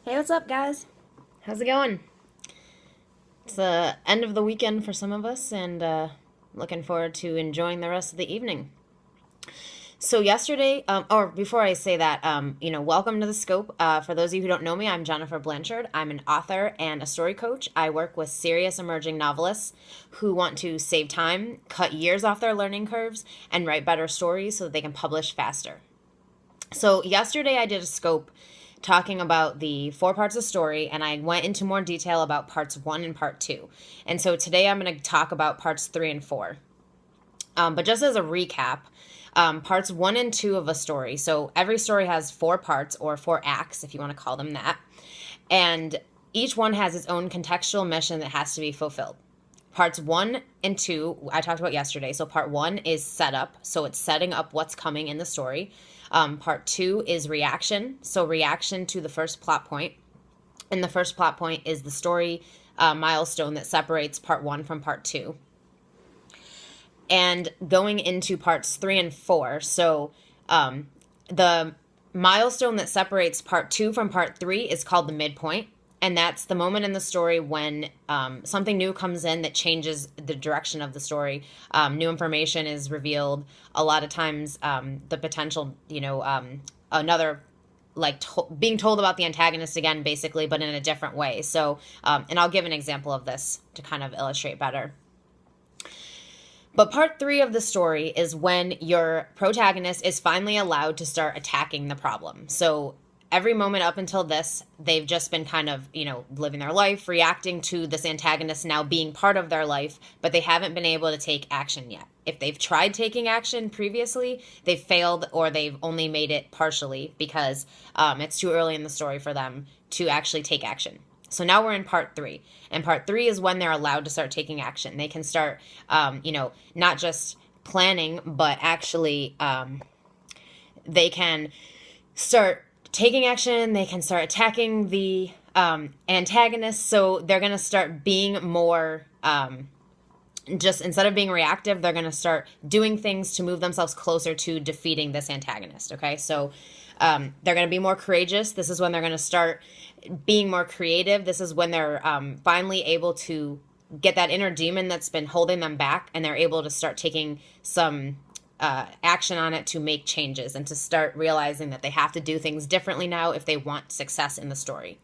Hey, what's up, guys? How's it going? It's the end of the weekend for some of us, and looking forward to enjoying the rest of the evening. So yesterday, or before I say that, welcome to the Scope. For those of you who don't know me, I'm Jennifer Blanchard. I'm an author and a story coach. I work with serious emerging novelists who want to save time, cut years off their learning curves, and write better stories so that they can publish faster. So yesterday I did a scope talking about the four parts of story, and I went into more detail about parts one and part two. And so today I'm going to talk about parts three and four. But just as a recap, parts one and two of a story. So every story has four parts, or four acts, if you want to call them that. And each one has its own contextual mission that has to be fulfilled. Parts one and two, I talked about yesterday. So part one is setup. So it's setting up what's coming in the story. Part two is reaction. So reaction to the first plot point. And the first plot point is the story milestone that separates part one from part two. And going into parts three and four. So the milestone that separates part two from part three is called the midpoint. And that's the moment in the story when something new comes in that changes the direction of the story. New information is revealed. A lot of times the potential, another, being told about the antagonist again, basically, but in a different way. So, and I'll give an example of this to kind of illustrate better. But part three of the story is when your protagonist is finally allowed to start attacking the problem. So every moment up until this, they've just been kind of, living their life, reacting to this antagonist now being part of their life, but they haven't been able to take action yet. If they've tried taking action previously, they've failed, or they've only made it partially because it's too early in the story for them to actually take action. So now we're in part three. And part three is when they're allowed to start taking action. They can start, not just planning, but actually they can start taking action. They can start attacking the antagonist. So they're going to start being more, just instead of being reactive, they're going to start doing things to move themselves closer to defeating this antagonist. Okay, so they're going to be more courageous. This is when they're going to start being more creative. This is when they're finally able to get that inner demon that's been holding them back, and they're able to start taking some action on it to make changes and to start realizing that they have to do things differently now if they want success in the story.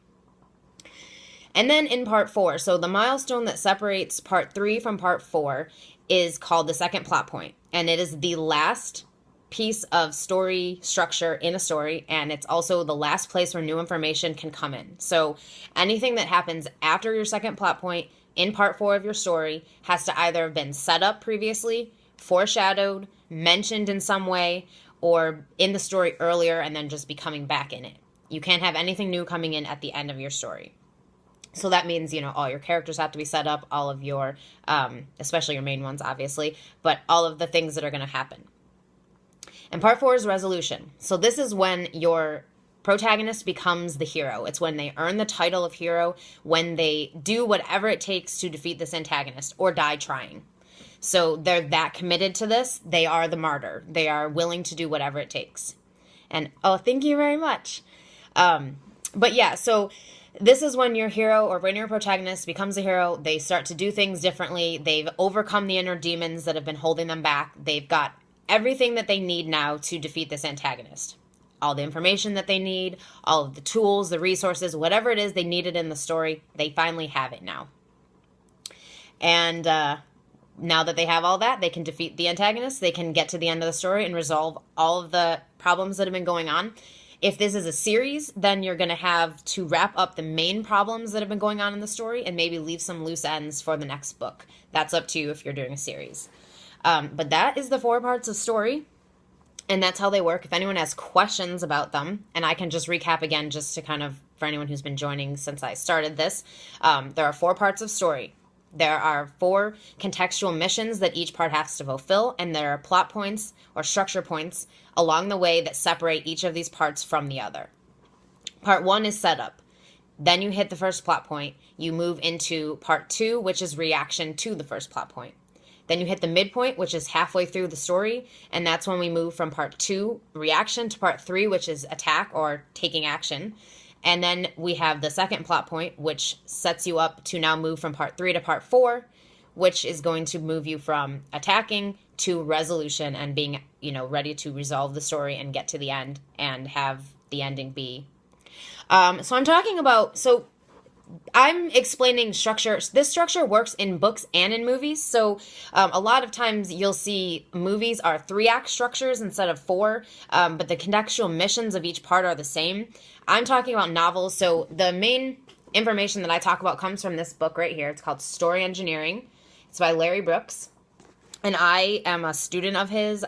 And then in part four, so the milestone that separates part three from part four is called the second plot point. And it is the last piece of story structure in a story, and it's also the last place where new information can come in. So anything that happens after your second plot point in part four of your story has to either have been set up previously, foreshadowed, mentioned in some way, or in the story earlier and then just be coming back in it. You can't have anything new coming in at the end of your story. So that means, all your characters have to be set up, all of your, especially your main ones, obviously, but all of the things that are going to happen. And part four is resolution. So this is when your protagonist becomes the hero. It's when they earn the title of hero, when they do whatever it takes to defeat this antagonist or die trying. So they're that committed to this. They are the martyr. They are willing to do whatever it takes. And, thank you very much. But yeah, so this is when your hero or when your protagonist becomes a hero. They start to do things differently. They've overcome the inner demons that have been holding them back. They've got everything that they need now to defeat this antagonist. All the information that they need, all of the tools, the resources, whatever it is they needed in the story, they finally have it now. And now that they have all that, they can defeat the antagonist. They can get to the end of the story and resolve all of the problems that have been going on. If this is a series, then you're going to have to wrap up the main problems that have been going on in the story and maybe leave some loose ends for the next book. That's up to you if you're doing a series. But that is the four parts of story, and that's how they work. If anyone has questions about them, and I can just recap again just to kind of, for anyone who's been joining since I started this, there are four parts of story. There are four contextual missions that each part has to fulfill, and there are plot points or structure points along the way that separate each of these parts from the other. Part one is setup. Then you hit the first plot point. You move into part two, which is reaction to the first plot point. Then you hit the midpoint, which is halfway through the story, and that's when we move from part two, reaction, to part three, which is attack or taking action. And then we have the second plot point, which sets you up to now move from part 3 to part 4, which is going to move you from attacking to resolution and being, ready to resolve the story and get to the end and have the ending be. I'm explaining structure. This structure works in books and in movies. So a lot of times you'll see movies are 3-act structures instead of 4, but the contextual missions of each part are the same. I'm talking about novels. So the main information that I talk about comes from this book right here. It's called Story Engineering. It's by Larry Brooks. And I am a student of his.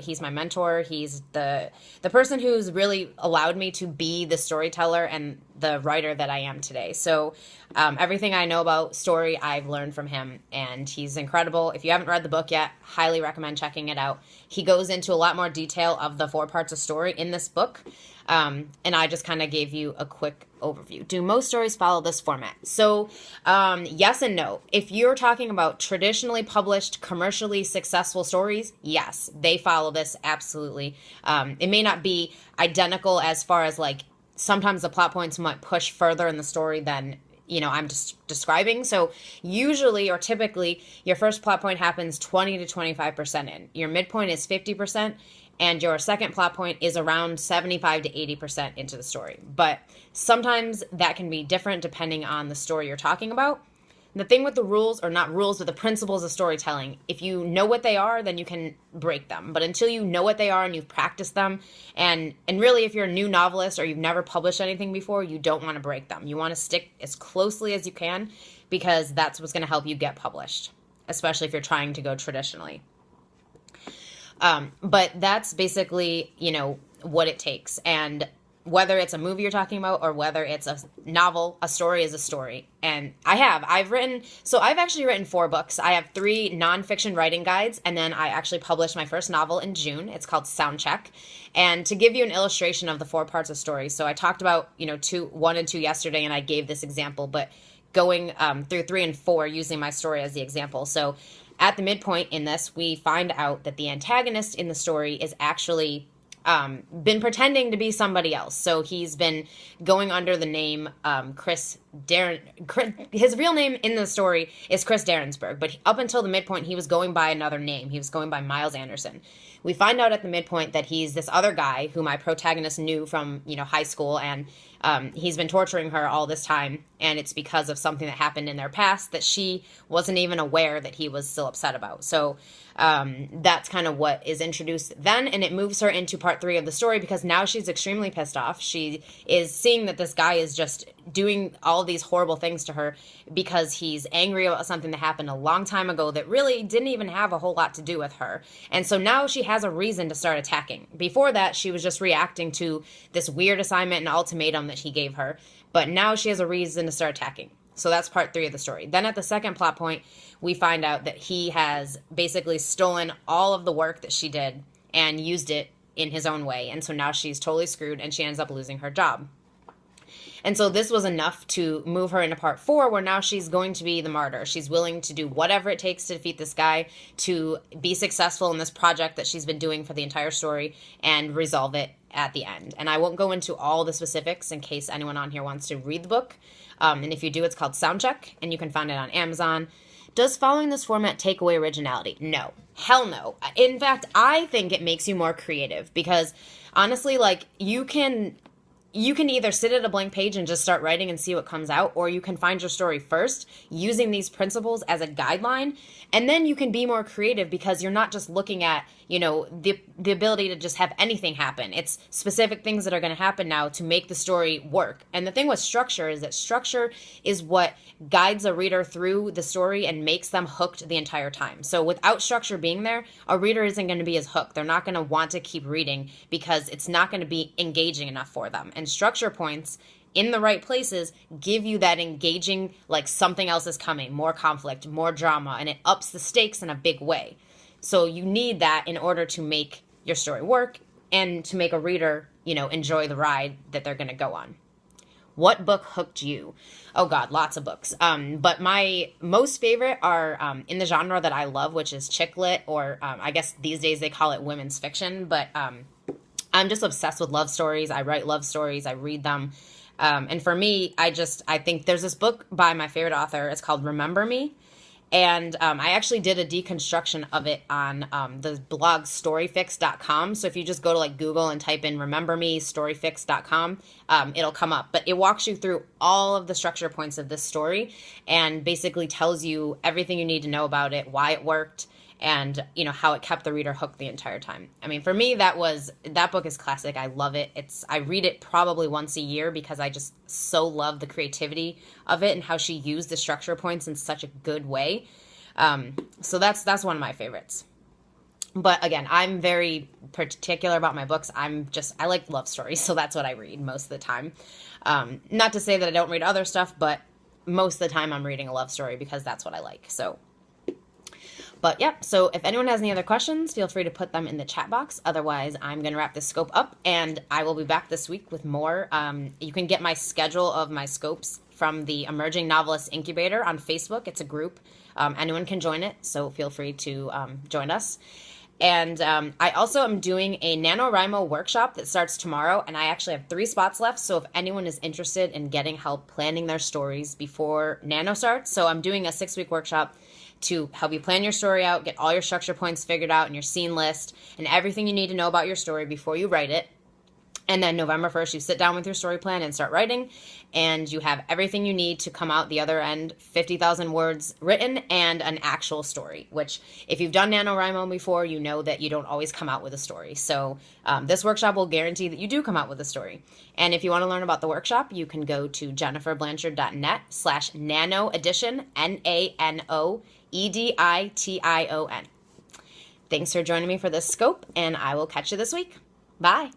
He's my mentor. He's the person who's really allowed me to be the storyteller and the writer that I am today. So everything I know about story, I've learned from him, and he's incredible. If you haven't read the book yet, highly recommend checking it out. He goes into a lot more detail of the 4 parts of story in this book, and I just kind of gave you a quick overview. Do most stories follow this format? So yes and no. If you're talking about traditionally published, commercially successful stories, yes, they follow this absolutely. It may not be identical as far as like sometimes the plot points might push further in the story than I'm just describing. So usually or typically your first plot point happens 20 to 25% in. Your midpoint is 50%. And your second plot point is around 75 to 80% into the story. But sometimes that can be different depending on the story you're talking about. The thing with the rules, or not rules, but the principles of storytelling, if you know what they are, then you can break them. But until you know what they are and you've practiced them, and really if you're a new novelist or you've never published anything before, you don't want to break them. You want to stick as closely as you can because that's what's going to help you get published, especially if you're trying to go traditionally. But that's basically, what it takes. And whether it's a movie you're talking about or whether it's a novel, a story is a story. And I've actually written 4 books. I have 3 nonfiction writing guides, and then I actually published my first novel in June. It's called Soundcheck. And to give you an illustration of the 4 parts of story, so I talked about, 1 and 2 yesterday, and I gave this example, but going through 3 and 4 using my story as the example. So at the midpoint in this, we find out that the antagonist in the story is actually been pretending to be somebody else. So he's been going under the name Chris. His real name in the story is Chris Derensberg, but up until the midpoint, he was going by another name. He was going by Miles Anderson. We find out at the midpoint that he's this other guy who my protagonist knew from, high school, and he's been torturing her all this time, and it's because of something that happened in their past that she wasn't even aware that he was still upset about. So that's kind of what is introduced then, and it moves her into part 3 of the story because now she's extremely pissed off. She is seeing that this guy is just doing all these horrible things to her because he's angry about something that happened a long time ago that really didn't even have a whole lot to do with her. And so now she has a reason to start attacking. Before that, she was just reacting to this weird assignment and ultimatum that he gave her. But now she has a reason to start attacking. So that's part 3 of the story. Then at the second plot point, we find out that he has basically stolen all of the work that she did and used it in his own way. And so now she's totally screwed and she ends up losing her job. And so this was enough to move her into part 4, where now she's going to be the martyr. She's willing to do whatever it takes to defeat this guy, to be successful in this project that she's been doing for the entire story and resolve it at the end. And I won't go into all the specifics in case anyone on here wants to read the book. And if you do, it's called Soundcheck, and you can find it on Amazon. Does following this format take away originality? No. Hell no. In fact, I think it makes you more creative because honestly, you can either sit at a blank page and just start writing and see what comes out, or you can find your story first using these principles as a guideline, and then you can be more creative because you're not just looking at, the ability to just have anything happen. It's specific things that are going to happen now to make the story work. And the thing with structure is that structure is what guides a reader through the story and makes them hooked the entire time. So without structure being there, a reader isn't going to be as hooked. They're not going to want to keep reading because it's not going to be engaging enough for them. And structure points in the right places give you that engaging, like something else is coming, more conflict, more drama, and it ups the stakes in a big way. So you need that in order to make your story work and to make a reader, enjoy the ride that they're going to go on. What book hooked you? Oh God, lots of books. But my most favorite are in the genre that I love, which is chick lit, or I guess these days they call it women's fiction. But I'm just obsessed with love stories. I write love stories. I read them. And for me, I think there's this book by my favorite author. It's called Remember Me. And I actually did a deconstruction of it on the blog storyfix.com. So if you just go to like Google and type in Remember Me, storyfix.com, it'll come up. But it walks you through all of the structure points of this story and basically tells you everything you need to know about it, why it worked, and how it kept the reader hooked the entire time. I mean, for me, that book is classic. I love it. I read it probably once a year because I just so love the creativity of it and how she used the structure points in such a good way. So that's one of my favorites. But again, I'm very particular about my books. I like love stories, so that's what I read most of the time. Not to say that I don't read other stuff, but most of the time I'm reading a love story because that's what I like. But yeah, so if anyone has any other questions, feel free to put them in the chat box. Otherwise, I'm going to wrap this scope up, and I will be back this week with more. You can get my schedule of my scopes from the Emerging Novelist Incubator on Facebook. It's a group. Anyone can join it, so feel free to join us. And I also am doing a NaNoWriMo workshop that starts tomorrow, and I actually have 3 spots left. So if anyone is interested in getting help planning their stories before Nano starts, so I'm doing a 6-week workshop to help you plan your story out, get all your structure points figured out and your scene list and everything you need to know about your story before you write it. And then November 1st, you sit down with your story plan and start writing, and you have everything you need to come out the other end, 50,000 words written and an actual story, which if you've done NaNoWriMo before, you know that you don't always come out with a story. So this workshop will guarantee that you do come out with a story. And if you want to learn about the workshop, you can go to JenniferBlanchard.net/nano edition, NaNoEdition. Thanks for joining me for this scope, and I will catch you this week. Bye.